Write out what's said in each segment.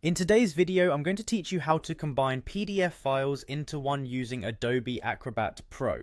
In today's video, I'm going to teach you how to combine PDF files into one using Adobe Acrobat Pro.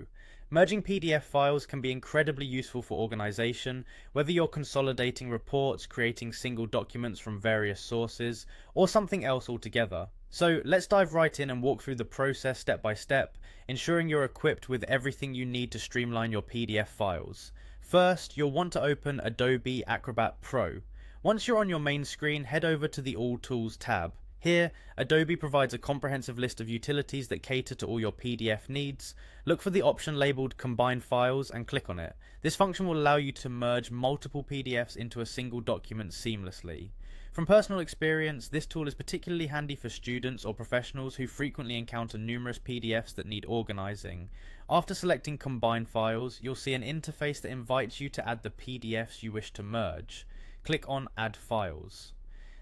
Merging PDF files can be incredibly useful for organization, whether you're consolidating reports, creating single documents from various sources, or something else altogether. So let's dive right in and walk through the process step by step, ensuring you're equipped with everything you need to streamline your PDF files. First, you'll want to open Adobe Acrobat Pro. Once you're on your main screen, head over to the All Tools tab. Here, Adobe provides a comprehensive list of utilities that cater to all your PDF needs. Look for the option labeled Combine Files and click on it. This function will allow you to merge multiple PDFs into a single document seamlessly. From personal experience, this tool is particularly handy for students or professionals who frequently encounter numerous PDFs that need organizing. After selecting Combine Files, you'll see an interface that invites you to add the PDFs you wish to merge. Click on Add Files.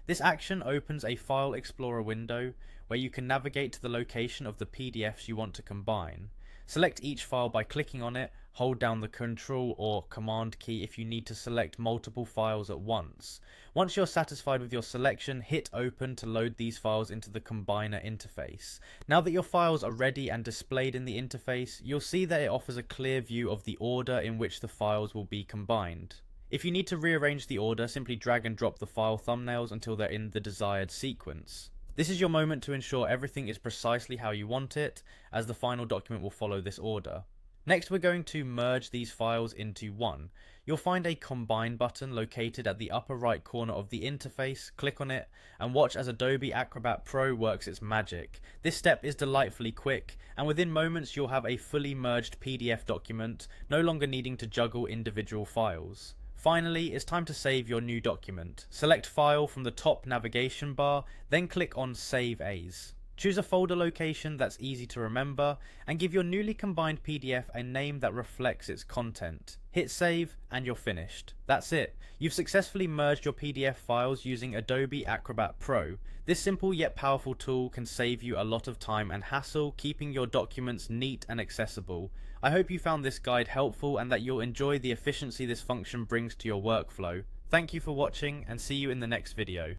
This action opens a File Explorer window where you can navigate to the location of the PDFs you want to combine. Select each file by clicking on it, hold down the Control or Command key if you need to select multiple files at once. Once you're satisfied with your selection, hit Open to load these files into the Combiner interface. Now that your files are ready and displayed in the interface, you'll see that it offers a clear view of the order in which the files will be combined. If you need to rearrange the order, simply drag and drop the file thumbnails until they're in the desired sequence. This is your moment to ensure everything is precisely how you want it, as the final document will follow this order. Next, we're going to merge these files into one. You'll find a Combine button located at the upper right corner of the interface. Click on it and watch as Adobe Acrobat Pro works its magic. This step is delightfully quick, and within moments you'll have a fully merged PDF document, no longer needing to juggle individual files. Finally, it's time to save your new document. Select File from the top navigation bar, then click on Save As. Choose a folder location that's easy to remember, and give your newly combined PDF a name that reflects its content. Hit Save, and you're finished. That's it. You've successfully merged your PDF files using Adobe Acrobat Pro. This simple yet powerful tool can save you a lot of time and hassle, keeping your documents neat and accessible. I hope you found this guide helpful and that you'll enjoy the efficiency this function brings to your workflow. Thank you for watching, and see you in the next video.